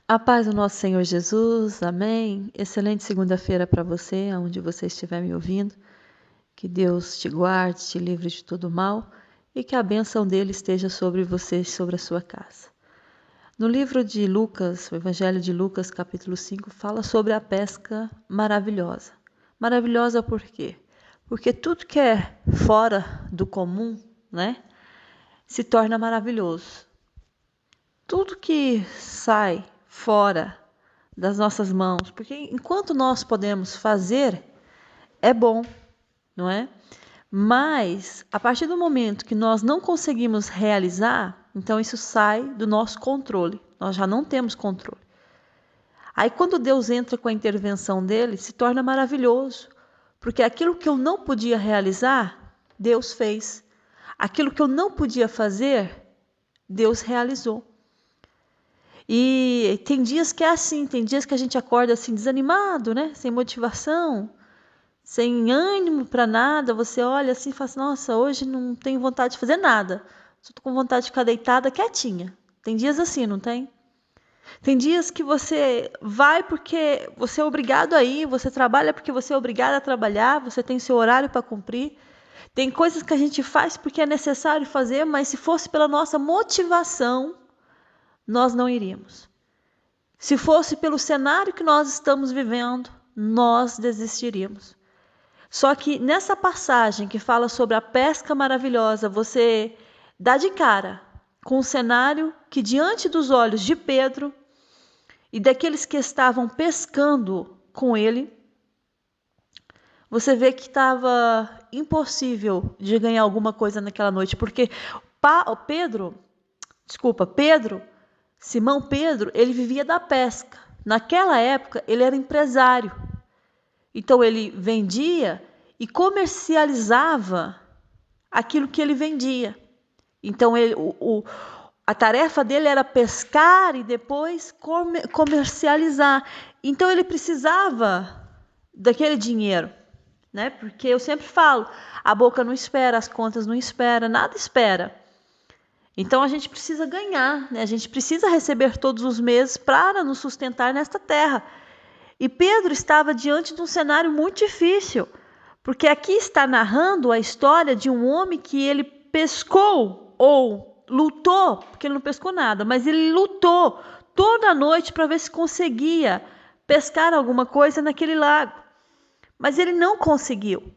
A paz do nosso Senhor Jesus, amém. Excelente segunda-feira para você, aonde você estiver me ouvindo. Que Deus te guarde, te livre de todo mal e que a bênção dele esteja sobre você e sobre a sua casa. No livro de Lucas, o Evangelho de Lucas, capítulo 5, fala sobre a pesca maravilhosa. Maravilhosa por quê? Porque tudo que é fora do comum, né, se torna maravilhoso. Tudo que sai fora das nossas mãos, porque enquanto nós podemos fazer, é bom, não é? Mas a partir do momento que nós não conseguimos realizar, então isso sai do nosso controle, nós já não temos controle. Aí quando Deus entra com a intervenção dele, se torna maravilhoso, porque aquilo que eu não podia realizar, Deus fez. Aquilo que eu não podia fazer, Deus realizou. E tem dias que é assim, tem dias que a gente acorda assim desanimado, né? Sem motivação, sem ânimo para nada. Você olha assim e fala assim, nossa, hoje não tenho vontade de fazer nada. Só tô com vontade de ficar deitada quietinha. Tem dias assim, não tem? Tem dias que você vai porque você é obrigado a ir, você trabalha porque você é obrigado a trabalhar, você tem seu horário para cumprir. Tem coisas que a gente faz porque é necessário fazer, mas se fosse pela nossa motivação, nós não iríamos. Se fosse pelo cenário que nós estamos vivendo, nós desistiríamos. Só que nessa passagem que fala sobre a pesca maravilhosa, você dá de cara com um cenário que diante dos olhos de Pedro e daqueles que estavam pescando com ele, você vê que estava impossível de ganhar alguma coisa naquela noite, porque Simão Pedro, ele vivia da pesca. Naquela época, ele era empresário. Então, ele vendia e comercializava aquilo que ele vendia. Então, a tarefa dele era pescar e depois comercializar. Então, ele precisava daquele dinheiro, né? Porque eu sempre falo, a boca não espera, as contas não esperam, nada espera. Então a gente precisa ganhar, né? A gente precisa receber todos os meses para nos sustentar nesta terra. E Pedro estava diante de um cenário muito difícil, porque aqui está narrando a história de um homem que ele pescou ou lutou, porque ele não pescou nada, mas ele lutou toda a noite para ver se conseguia pescar alguma coisa naquele lago. Mas ele não conseguiu.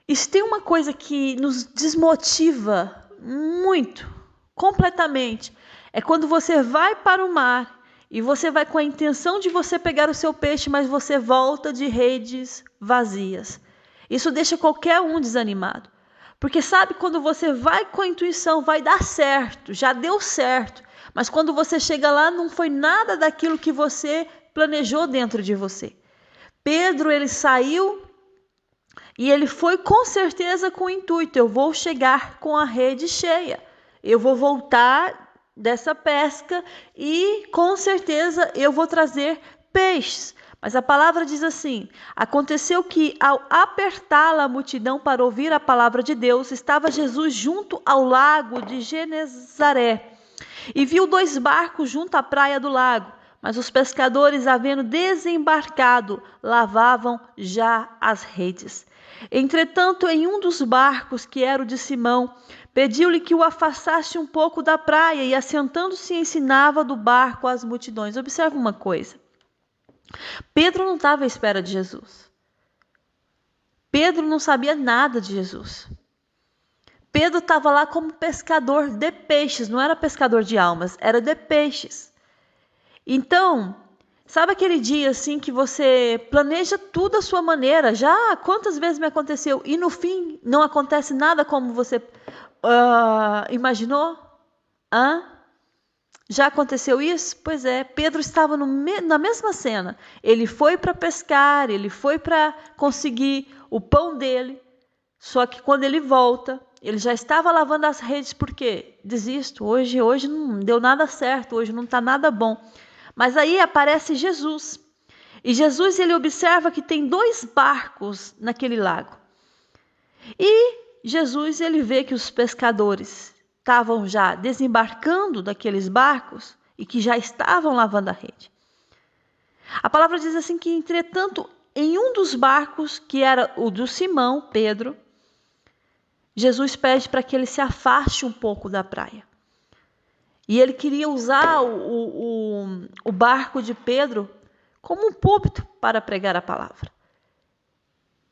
Isso tem uma coisa que nos desmotiva muito, completamente. É quando você vai para o mar e você vai com a intenção de você pegar o seu peixe, mas você volta de redes vazias. Isso deixa qualquer um desanimado. Porque sabe, quando você vai com a intuição, vai dar certo, já deu certo. Mas quando você chega lá, não foi nada daquilo que você planejou dentro de você. Pedro, ele saiu e ele foi com certeza com o intuito, eu vou chegar com a rede cheia. Eu vou voltar dessa pesca e com certeza eu vou trazer peixes. Mas a palavra diz assim: aconteceu que ao apertá-la a multidão para ouvir a palavra de Deus, estava Jesus junto ao lago de Genezaré e viu 2 barcos junto à praia do lago. Mas os pescadores, havendo desembarcado, lavavam já as redes. Entretanto, em um dos barcos, que era o de Simão, pediu-lhe que o afastasse um pouco da praia e, assentando-se, ensinava do barco às multidões. Observe uma coisa. Pedro não estava à espera de Jesus. Pedro não sabia nada de Jesus. Pedro estava lá como pescador de peixes, não era pescador de almas, era de peixes. Então, sabe aquele dia assim que você planeja tudo à sua maneira? Já quantas vezes me aconteceu e no fim não acontece nada como você imaginou? Já aconteceu isso? Pois é, Pedro estava na mesma cena. Ele foi para pescar, ele foi para conseguir o pão dele, só que quando ele volta, ele já estava lavando as redes porque desisto, hoje não deu nada certo, hoje não está nada bom. Mas aí aparece Jesus. E Jesus, ele observa que tem 2 barcos naquele lago. E Jesus, ele vê que os pescadores estavam já desembarcando daqueles barcos e que já estavam lavando a rede. A palavra diz assim que, entretanto, em um dos barcos, que era o do Simão, Pedro, Jesus pede para que ele se afaste um pouco da praia. E ele queria usar o barco de Pedro como um púlpito para pregar a palavra.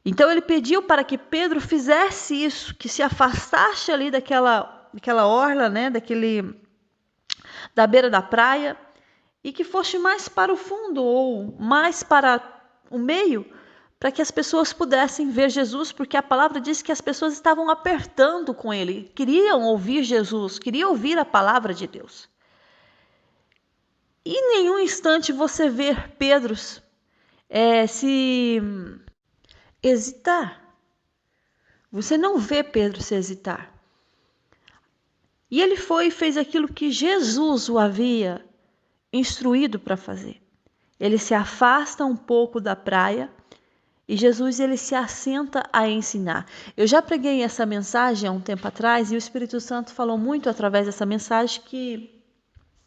Então ele pediu para que Pedro fizesse isso, que se afastasse ali daquela orla, né, da beira da praia, e que fosse mais para o fundo ou mais para o meio, para que as pessoas pudessem ver Jesus, porque a palavra diz que as pessoas estavam apertando com ele, queriam ouvir Jesus, queriam ouvir a palavra de Deus. E em nenhum instante você vê Pedro se hesitar. Você não vê Pedro se hesitar. E ele foi e fez aquilo que Jesus o havia instruído para fazer. Ele se afasta um pouco da praia e Jesus ele se assenta a ensinar. Eu já preguei essa mensagem há um tempo atrás e o Espírito Santo falou muito através dessa mensagem que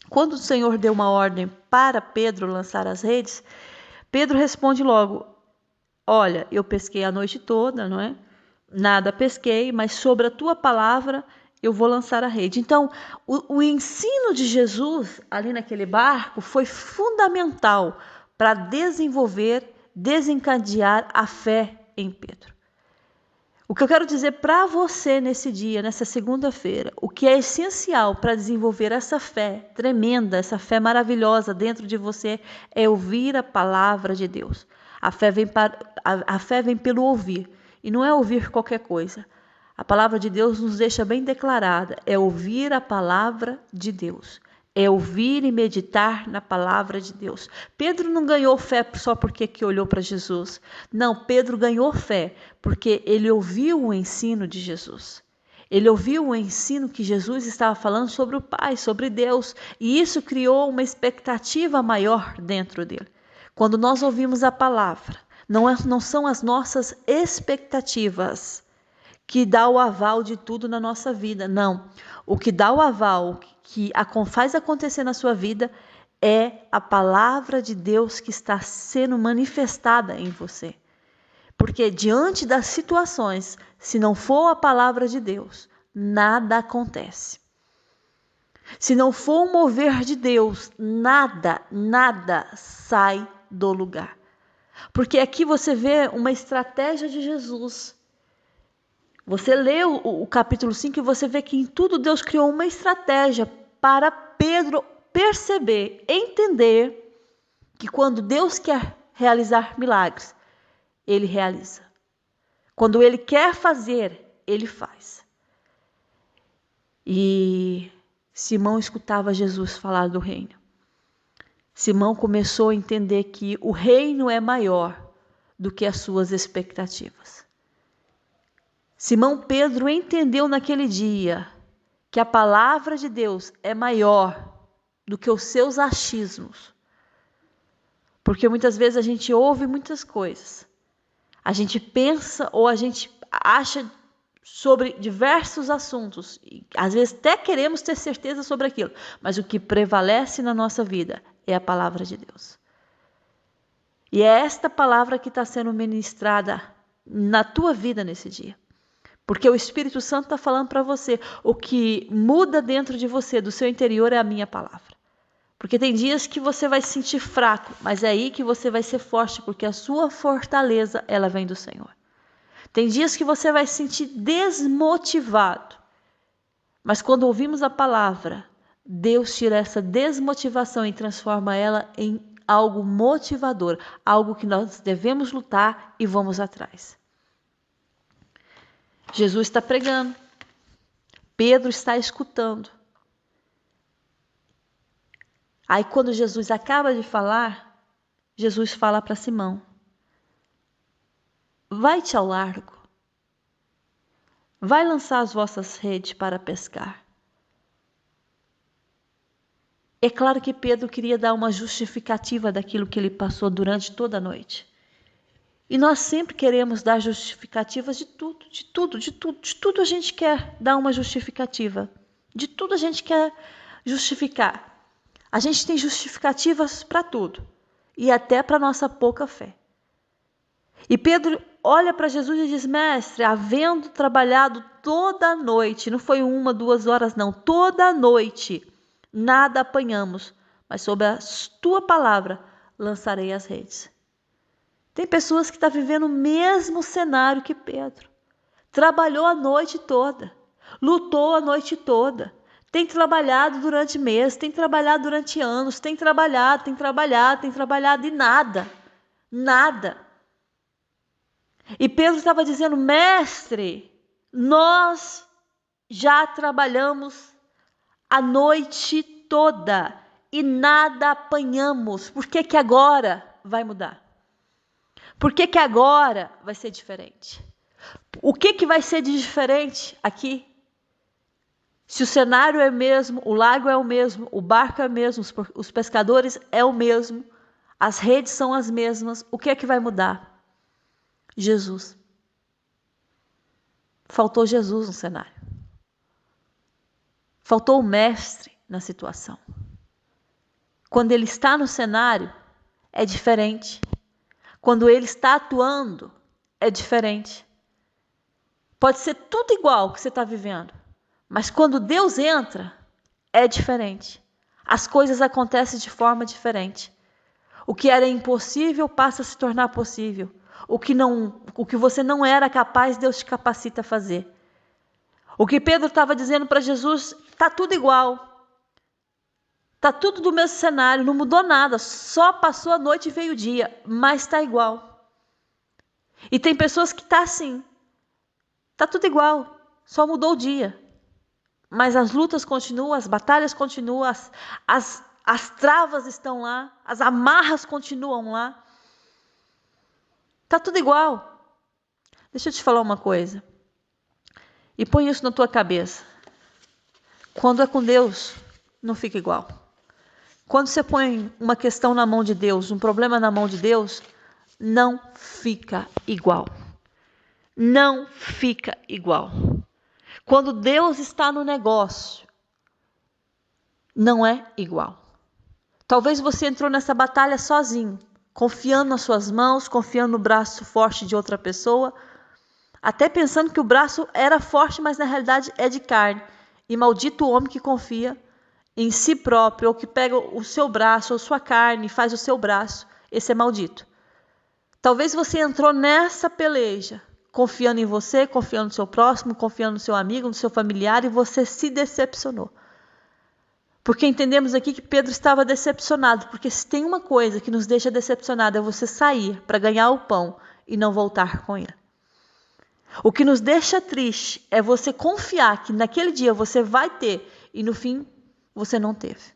quando o Senhor deu uma ordem para Pedro lançar as redes, Pedro responde logo: olha, eu pesquei a noite toda, não é? Nada pesquei, mas sobre a tua palavra eu vou lançar a rede. Então, o ensino de Jesus ali naquele barco foi fundamental para desencadear a fé em Pedro. O que eu quero dizer para você nesse dia, nessa segunda-feira, o que é essencial para desenvolver essa fé tremenda, essa fé maravilhosa dentro de você, é ouvir a palavra de Deus. A fé vem pelo ouvir, e não é ouvir qualquer coisa. A palavra de Deus nos deixa bem declarada, é ouvir a palavra de Deus. É ouvir e meditar na palavra de Deus. Pedro não ganhou fé só porque que olhou para Jesus. Não, Pedro ganhou fé porque ele ouviu o ensino de Jesus. Ele ouviu o ensino que Jesus estava falando sobre o Pai, sobre Deus. E isso criou uma expectativa maior dentro dele. Quando nós ouvimos a palavra, não são as nossas expectativas que dá o aval de tudo na nossa vida. Não. O que dá o aval, que faz acontecer na sua vida, é a palavra de Deus que está sendo manifestada em você. Porque diante das situações, se não for a palavra de Deus, nada acontece. Se não for o mover de Deus, nada sai do lugar. Porque aqui você vê uma estratégia de Jesus. Você lê o capítulo 5 e você vê que em tudo Deus criou uma estratégia para Pedro perceber, entender que quando Deus quer realizar milagres, Ele realiza. Quando Ele quer fazer, Ele faz. E Simão escutava Jesus falar do reino. Simão começou a entender que o reino é maior do que as suas expectativas. Simão Pedro entendeu naquele dia que a palavra de Deus é maior do que os seus achismos. Porque muitas vezes a gente ouve muitas coisas. A gente pensa ou a gente acha sobre diversos assuntos. E às vezes até queremos ter certeza sobre aquilo. Mas o que prevalece na nossa vida é a palavra de Deus. E é esta palavra que está sendo ministrada na tua vida nesse dia. Porque o Espírito Santo está falando para você, o que muda dentro de você, do seu interior, é a minha palavra. Porque tem dias que você vai se sentir fraco, mas é aí que você vai ser forte, porque a sua fortaleza, ela vem do Senhor. Tem dias que você vai se sentir desmotivado, mas quando ouvimos a palavra, Deus tira essa desmotivação e transforma ela em algo motivador, algo que nós devemos lutar e vamos atrás. Jesus está pregando, Pedro está escutando. Aí quando Jesus acaba de falar, Jesus fala para Simão: vai-te ao largo, vai lançar as vossas redes para pescar. É claro que Pedro queria dar uma justificativa daquilo que ele passou durante toda a noite. E nós sempre queremos dar justificativas de tudo a gente quer dar uma justificativa. De tudo a gente quer justificar. A gente tem justificativas para tudo. e até para a nossa pouca fé. E Pedro olha para Jesus e diz: Mestre, havendo trabalhado toda a noite, não foi 1, 2 horas não, toda a noite, nada apanhamos, mas sob a tua palavra lançarei as redes. Tem pessoas que estão vivendo o mesmo cenário que Pedro. Trabalhou a noite toda, lutou a noite toda, tem trabalhado durante meses, tem trabalhado durante anos, tem trabalhado e nada. E Pedro estava dizendo: Mestre, nós já trabalhamos a noite toda e nada apanhamos. Por que que agora vai mudar? Por que que agora vai ser diferente? O que que vai ser de diferente aqui? Se o cenário é o mesmo, o lago é o mesmo, o barco é o mesmo, os pescadores é o mesmo, as redes são as mesmas, o que é que vai mudar? Jesus. Faltou Jesus no cenário. Faltou o mestre na situação. Quando ele está no cenário, é diferente. Quando ele está atuando, é diferente. Pode ser tudo igual que você está vivendo, mas quando Deus entra, é diferente. As coisas acontecem de forma diferente. O que era impossível passa a se tornar possível. O que você não era capaz, Deus te capacita a fazer. O que Pedro estava dizendo para Jesus, está tudo igual. Está tudo do mesmo cenário, não mudou nada, só passou a noite e veio o dia, mas está igual. E tem pessoas que estão assim, está tudo igual, só mudou o dia. Mas as lutas continuam, as batalhas continuam, as travas estão lá, as amarras continuam lá. Está tudo igual. Deixa eu te falar uma coisa. E põe isso na tua cabeça. Quando é com Deus, não fica igual. Quando você põe uma questão na mão de Deus, um problema na mão de Deus, não fica igual. Não fica igual. Quando Deus está no negócio, não é igual. Talvez você entrou nessa batalha sozinho, confiando nas suas mãos, confiando no braço forte de outra pessoa, até pensando que o braço era forte, mas na realidade é de carne. E maldito o homem que confia em si próprio, ou que pega o seu braço, ou sua carne, e faz o seu braço. Esse é maldito. Talvez você entrou nessa peleja, confiando em você, confiando no seu próximo, confiando no seu amigo, no seu familiar, e você se decepcionou. Porque entendemos aqui que Pedro estava decepcionado, porque se tem uma coisa que nos deixa decepcionado é você sair para ganhar o pão e não voltar com ele. O que nos deixa triste é você confiar que naquele dia você vai ter e no fim você não teve.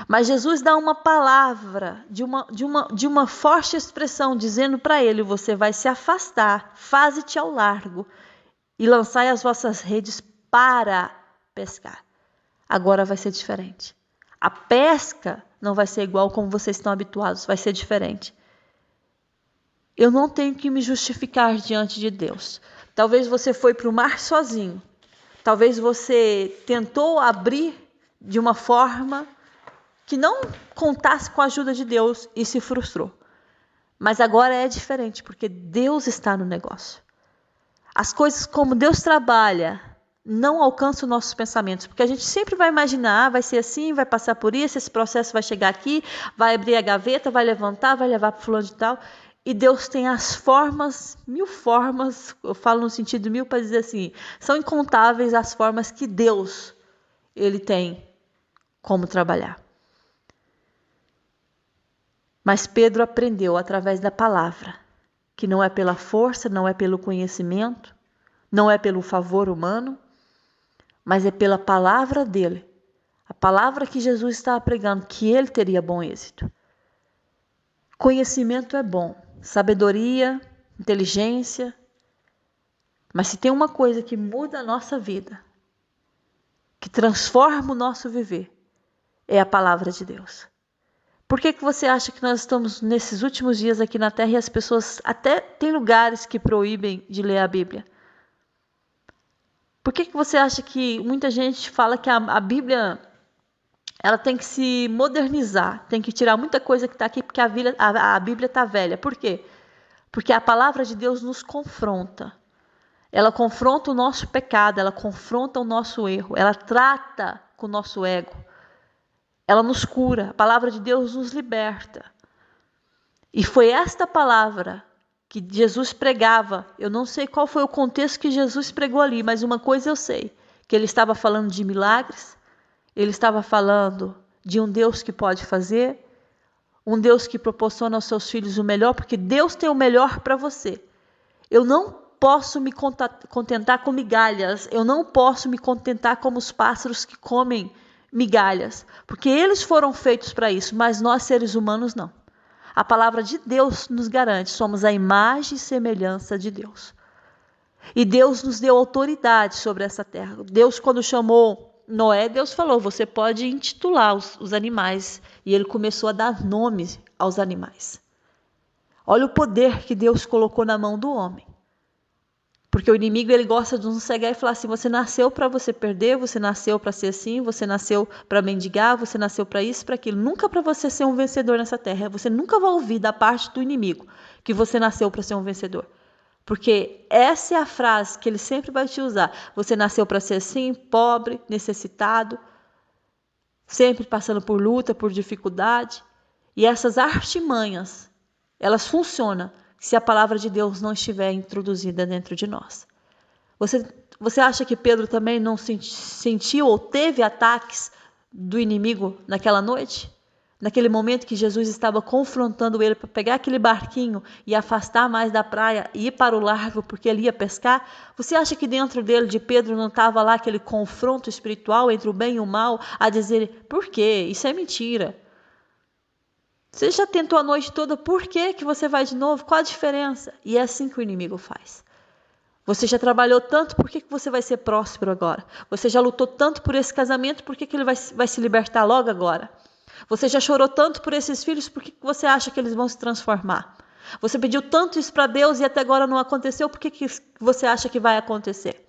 Mas Jesus dá uma palavra de uma forte expressão, dizendo para ele: você vai se afastar, faze-te ao largo e lançai as vossas redes para pescar. Agora vai ser diferente. A pesca não vai ser igual como vocês estão habituados, vai ser diferente. Eu não tenho que me justificar diante de Deus. Talvez você foi para o mar sozinho. Talvez você tentou abrir de uma forma que não contasse com a ajuda de Deus e se frustrou. Mas agora é diferente, porque Deus está no negócio. As coisas como Deus trabalha não alcançam nossos pensamentos, porque a gente sempre vai imaginar, vai ser assim, vai passar por isso, esse processo vai chegar aqui, vai abrir a gaveta, vai levantar, vai levar para o fulano de tal. E Deus tem as formas, 1000 formas, eu falo no sentido 1000 para dizer assim, são incontáveis as formas que Deus, ele tem como trabalhar. Mas Pedro aprendeu através da palavra, que não é pela força, não é pelo conhecimento, não é pelo favor humano, mas é pela palavra dele, a palavra que Jesus estava pregando, que ele teria bom êxito. Conhecimento é bom, sabedoria, inteligência, mas se tem uma coisa que muda a nossa vida, que transforma o nosso viver, é a palavra de Deus. Por que você acha que nós estamos nesses últimos dias aqui na Terra e as pessoas até tem lugares que proíbem de ler a Bíblia? Por que você acha que muita gente fala que a Bíblia ela tem que se modernizar, tem que tirar muita coisa que está aqui, porque a Bíblia está velha. Por quê? Porque a palavra de Deus nos confronta. Ela confronta o nosso pecado, ela confronta o nosso erro, ela trata com o nosso ego, ela nos cura, a palavra de Deus nos liberta. E foi esta palavra que Jesus pregava. Eu não sei qual foi o contexto que Jesus pregou ali, mas uma coisa eu sei, que ele estava falando de milagres, ele estava falando de um Deus que pode fazer, um Deus que proporciona aos seus filhos o melhor, porque Deus tem o melhor para você. Eu não posso me contentar com migalhas, eu não posso me contentar como os pássaros que comem migalhas, porque eles foram feitos para isso, mas nós seres humanos não. A palavra de Deus nos garante, somos a imagem e semelhança de Deus. E Deus nos deu autoridade sobre essa terra. Deus, quando chamou Noé, Deus falou, você pode intitular os animais. E ele começou a dar nomes aos animais. Olha o poder que Deus colocou na mão do homem. Porque o inimigo, ele gosta de nos cegar e falar assim, você nasceu para você perder, você nasceu para ser assim, você nasceu para mendigar, você nasceu para isso, para aquilo. Nunca para você ser um vencedor nessa terra. Você nunca vai ouvir da parte do inimigo que você nasceu para ser um vencedor. Porque essa é a frase que ele sempre vai te usar. Você nasceu para ser assim, pobre, necessitado, sempre passando por luta, por dificuldade. E essas artimanhas, elas funcionam se a palavra de Deus não estiver introduzida dentro de nós. Você acha que Pedro também não sentiu ou teve ataques do inimigo naquela noite? Naquele momento que Jesus estava confrontando ele para pegar aquele barquinho e afastar mais da praia e ir para o largo porque ele ia pescar? Você acha que dentro dele, de Pedro, não estava lá aquele confronto espiritual entre o bem e o mal, a dizer, por quê? Isso é mentira. Você já tentou a noite toda, por que você vai de novo? Qual a diferença? E é assim que o inimigo faz. Você já trabalhou tanto, por que você vai ser próspero agora? Você já lutou tanto por esse casamento, por que ele vai se libertar logo agora? Você já chorou tanto por esses filhos, por que você acha que eles vão se transformar? Você pediu tanto isso para Deus e até agora não aconteceu, por que você acha que vai acontecer?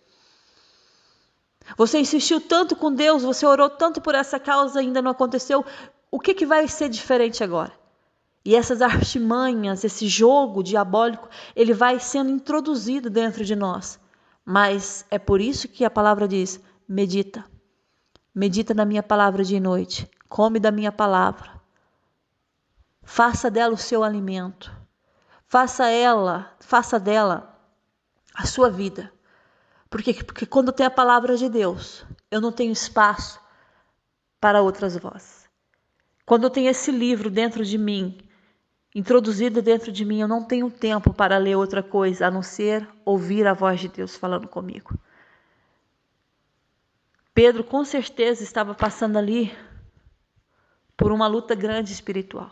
Você insistiu tanto com Deus, você orou tanto por essa causa e ainda não aconteceu, o que vai ser diferente agora? E essas artimanhas, esse jogo diabólico, ele vai sendo introduzido dentro de nós. Mas é por isso que a palavra diz, medita. Medita na minha palavra dia e noite. Come da minha palavra. Faça dela o seu alimento. Faça dela a sua vida. Porque quando tem a palavra de Deus, eu não tenho espaço para outras vozes. Quando eu tenho esse livro dentro de mim, introduzido dentro de mim, eu não tenho tempo para ler outra coisa, a não ser ouvir a voz de Deus falando comigo. Pedro com certeza estava passando ali por uma luta grande espiritual.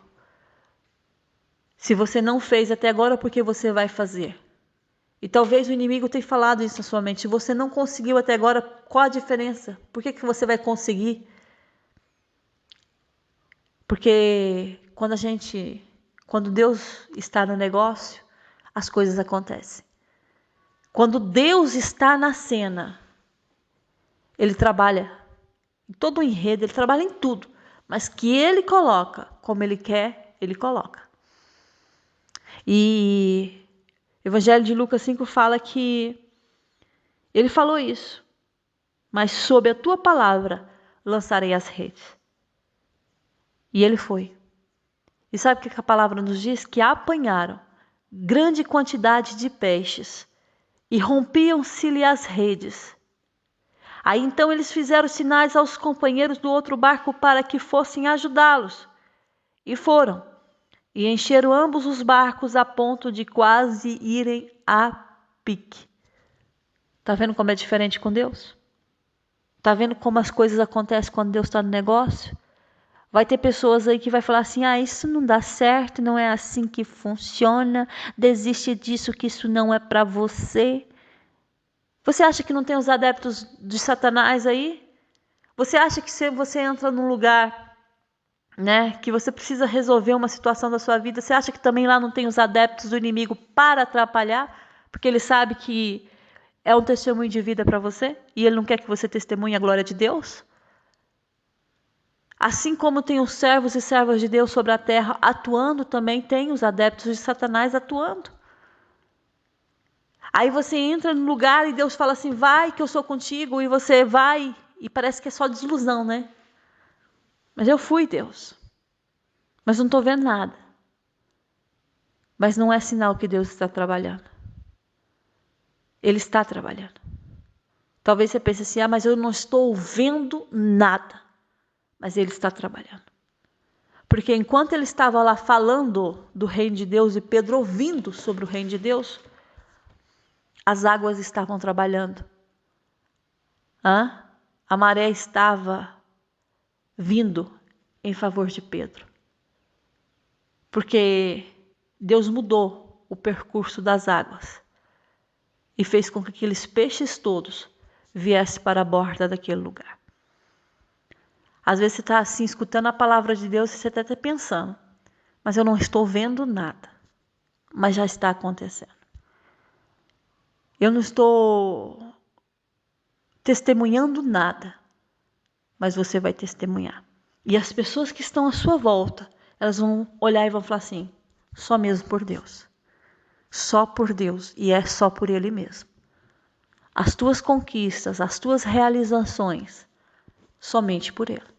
Se você não fez até agora, por que você vai fazer? E talvez o inimigo tenha falado isso na sua mente. Se você não conseguiu até agora, qual a diferença? Por que você vai conseguir? Porque quando Deus está no negócio, as coisas acontecem. Quando Deus está na cena, Ele trabalha em todo o enredo, Ele trabalha em tudo. Mas que Ele coloca como Ele quer, Ele coloca. E o Evangelho de Lucas 5 fala que Ele falou isso. Mas sob a tua palavra lançarei as redes. E Ele foi. E sabe o que a palavra nos diz? Que apanharam grande quantidade de peixes e rompiam-se-lhe as redes. Aí então eles fizeram sinais aos companheiros do outro barco para que fossem ajudá-los. E foram. E encheram ambos os barcos a ponto de quase irem a pique. Está vendo como é diferente com Deus? Está vendo como as coisas acontecem quando Deus está no negócio? Vai ter pessoas aí que vai falar assim, isso não dá certo, não é assim que funciona, desiste disso que isso não é para você. Você acha que não tem os adeptos de Satanás aí? Você acha que se você entra num lugar, que você precisa resolver uma situação da sua vida, você acha que também lá não tem os adeptos do inimigo para atrapalhar? Porque ele sabe que é um testemunho de vida para você e ele não quer que você testemunhe a glória de Deus? Assim como tem os servos e servas de Deus sobre a terra atuando, também tem os adeptos de Satanás atuando. Aí você entra no lugar e Deus fala assim, vai que eu sou contigo, e você vai, e parece que é só desilusão, né? Mas eu fui, Deus. Mas não estou vendo nada. Mas não é sinal que Deus está trabalhando. Ele está trabalhando. Talvez você pense assim, mas eu não estou vendo nada. Mas Ele está trabalhando. Porque enquanto Ele estava lá falando do reino de Deus e Pedro ouvindo sobre o reino de Deus, as águas estavam trabalhando. A maré estava vindo em favor de Pedro. Porque Deus mudou o percurso das águas e fez com que aqueles peixes todos viessem para a borda daquele lugar. Às vezes você está assim, escutando a palavra de Deus e você está até pensando, mas eu não estou vendo nada, mas já está acontecendo. Eu não estou testemunhando nada, mas você vai testemunhar. E as pessoas que estão à sua volta, elas vão olhar e vão falar assim, só mesmo por Deus. Só por Deus, e é só por Ele mesmo. As tuas conquistas, as tuas realizações, somente por Ele.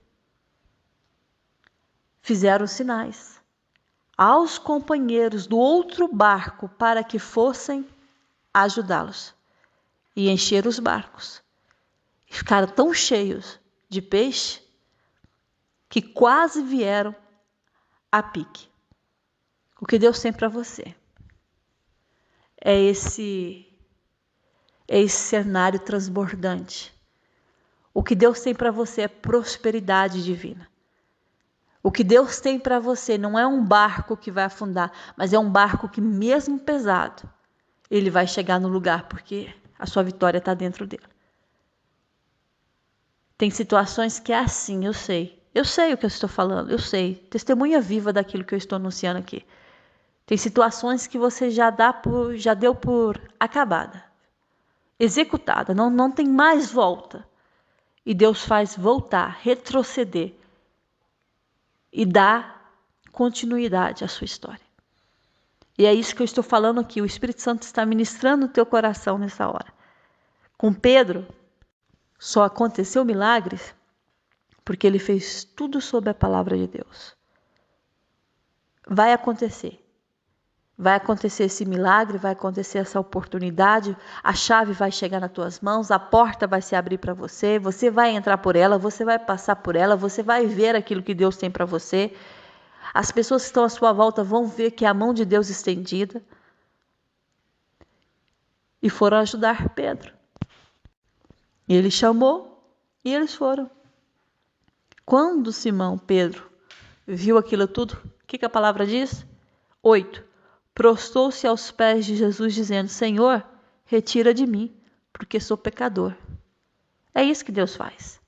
Fizeram sinais aos companheiros do outro barco para que fossem ajudá-los. E encheram os barcos. E ficaram tão cheios de peixe que quase vieram a pique. O que Deus tem para você é esse cenário transbordante. O que Deus tem para você é prosperidade divina. O que Deus tem para você não é um barco que vai afundar, mas é um barco que, mesmo pesado, ele vai chegar no lugar, porque a sua vitória está dentro dele. Tem situações que é assim, eu sei. Eu sei o que eu estou falando, eu sei. Testemunha viva daquilo que eu estou anunciando aqui. Tem situações que você já deu por acabada, executada, não tem mais volta. E Deus faz voltar, retroceder e dar continuidade à sua história. E é isso que eu estou falando aqui. O Espírito Santo está ministrando o teu coração nessa hora. Com Pedro, só aconteceu milagres porque ele fez tudo sob a palavra de Deus. Vai acontecer. Vai acontecer esse milagre, vai acontecer essa oportunidade, a chave vai chegar nas tuas mãos, a porta vai se abrir para você, você vai entrar por ela, você vai passar por ela, você vai ver aquilo que Deus tem para você. As pessoas que estão à sua volta vão ver que é a mão de Deus estendida. E foram ajudar Pedro. E ele chamou e eles foram. Quando Simão Pedro viu aquilo tudo, o que a palavra diz? 8. Prostou-se aos pés de Jesus, dizendo, Senhor, retira de mim, porque sou pecador. É isso que Deus faz.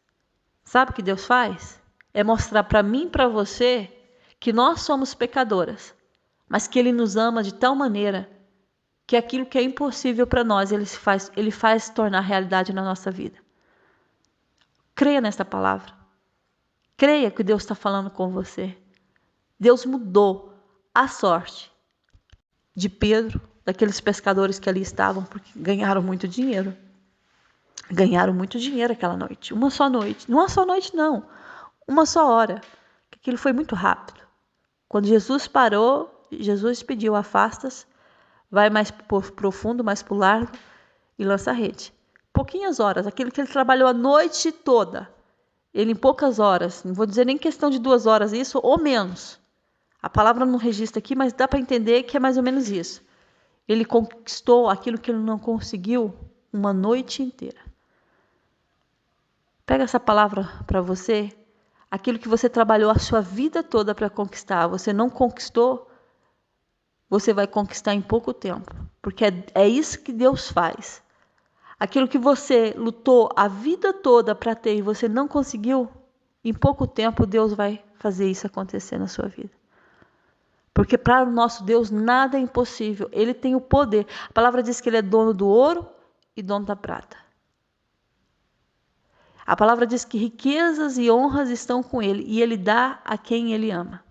Sabe o que Deus faz? É mostrar para mim e para você que nós somos pecadoras, mas que Ele nos ama de tal maneira que aquilo que é impossível para nós, Ele faz tornar realidade na nossa vida. Creia nesta palavra. Creia que Deus está falando com você. Deus mudou a sorte de Pedro, daqueles pescadores que ali estavam, porque ganharam muito dinheiro. Ganharam muito dinheiro aquela noite. Uma só noite. Não uma só noite, não. Uma só hora. Aquilo foi muito rápido. Quando Jesus parou, Jesus pediu, afasta-se, vai mais profundo, mais para o largo e lança a rede. Pouquinhas horas, aquilo que ele trabalhou a noite toda. Ele em poucas horas, não vou dizer nem questão de 2 horas isso, ou menos. A palavra não registra aqui, mas dá para entender que é mais ou menos isso. Ele conquistou aquilo que ele não conseguiu uma noite inteira. Pega essa palavra para você. Aquilo que você trabalhou a sua vida toda para conquistar, você não conquistou, você vai conquistar em pouco tempo. Porque é isso que Deus faz. Aquilo que você lutou a vida toda para ter e você não conseguiu, em pouco tempo Deus vai fazer isso acontecer na sua vida. Porque para o nosso Deus nada é impossível. Ele tem o poder. A palavra diz que Ele é dono do ouro e dono da prata. A palavra diz que riquezas e honras estão com ele, e ele dá a quem ele ama.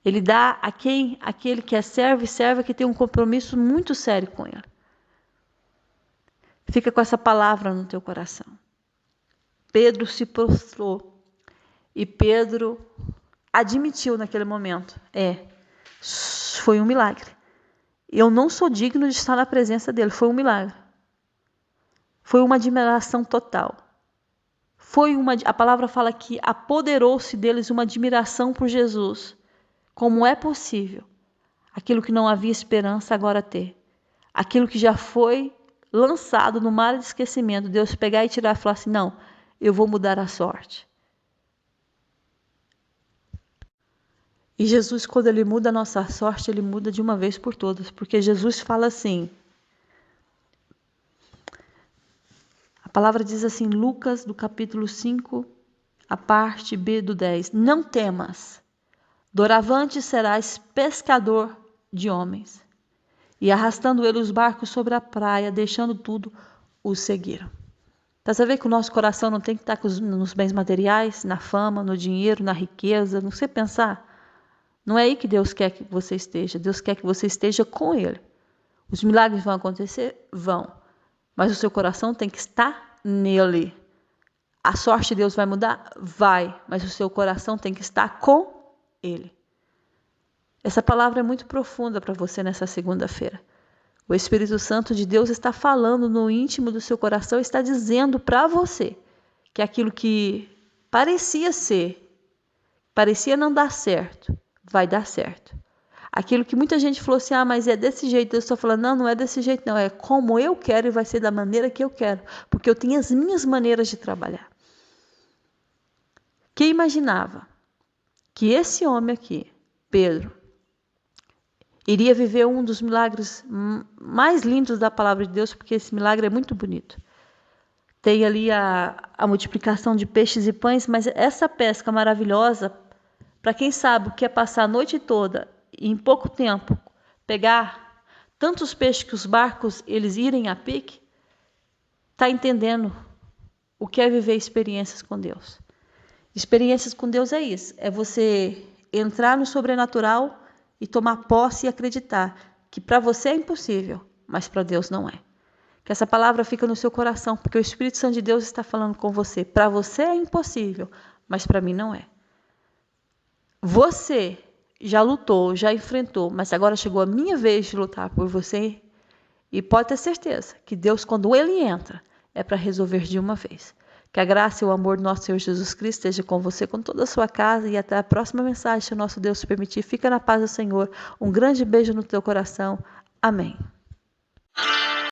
Ele dá a quem aquele que é servo e serva que tem um compromisso muito sério com ele. Fica com essa palavra no teu coração. Pedro se prostrou e Pedro admitiu naquele momento: foi um milagre. Eu não sou digno de estar na presença dele, foi um milagre. Foi uma admiração total. A palavra fala que apoderou-se deles uma admiração por Jesus. Como é possível aquilo que não havia esperança agora ter? Aquilo que já foi lançado no mar de esquecimento, Deus pegar e tirar e falar assim: não, eu vou mudar a sorte. E Jesus, quando ele muda a nossa sorte, ele muda de uma vez por todas, porque Jesus fala assim, a palavra diz assim, Lucas, do capítulo 5, a parte B do 10, não temas, doravante serás pescador de homens. E arrastando ele os barcos sobre a praia, deixando tudo, os seguiram. Tá sabendo que o nosso coração não tem que estar nos bens materiais, na fama, no dinheiro, na riqueza, não sei pensar. Não é aí que Deus quer que você esteja. Deus quer que você esteja com Ele. Os milagres vão acontecer? Vão. Mas o seu coração tem que estar nele. A sorte de Deus vai mudar? Vai. Mas o seu coração tem que estar com Ele. Essa palavra é muito profunda para você nessa segunda-feira. O Espírito Santo de Deus está falando no íntimo do seu coração, está dizendo para você que aquilo que parecia não dar certo, vai dar certo. Aquilo que muita gente falou assim, mas é desse jeito, Deus está falando, não é desse jeito não, é como eu quero e vai ser da maneira que eu quero, porque eu tenho as minhas maneiras de trabalhar. Quem imaginava que esse homem aqui, Pedro, iria viver um dos milagres mais lindos da palavra de Deus, porque esse milagre é muito bonito. Tem ali a multiplicação de peixes e pães, mas essa pesca maravilhosa, para quem sabe o que é passar a noite toda e em pouco tempo pegar tantos peixes que os barcos eles irem a pique, está entendendo o que é viver experiências com Deus. Experiências com Deus é isso, é você entrar no sobrenatural e tomar posse e acreditar que para você é impossível, mas para Deus não é. Que essa palavra fica no seu coração, porque o Espírito Santo de Deus está falando com você. Para você é impossível, mas para mim não é. Você já lutou, já enfrentou, mas agora chegou a minha vez de lutar por você. E pode ter certeza que Deus, quando Ele entra, é para resolver de uma vez. Que a graça e o amor do nosso Senhor Jesus Cristo esteja com você, com toda a sua casa, e até a próxima mensagem, se o nosso Deus se permitir. Fica na paz do Senhor. Um grande beijo no teu coração. Amém.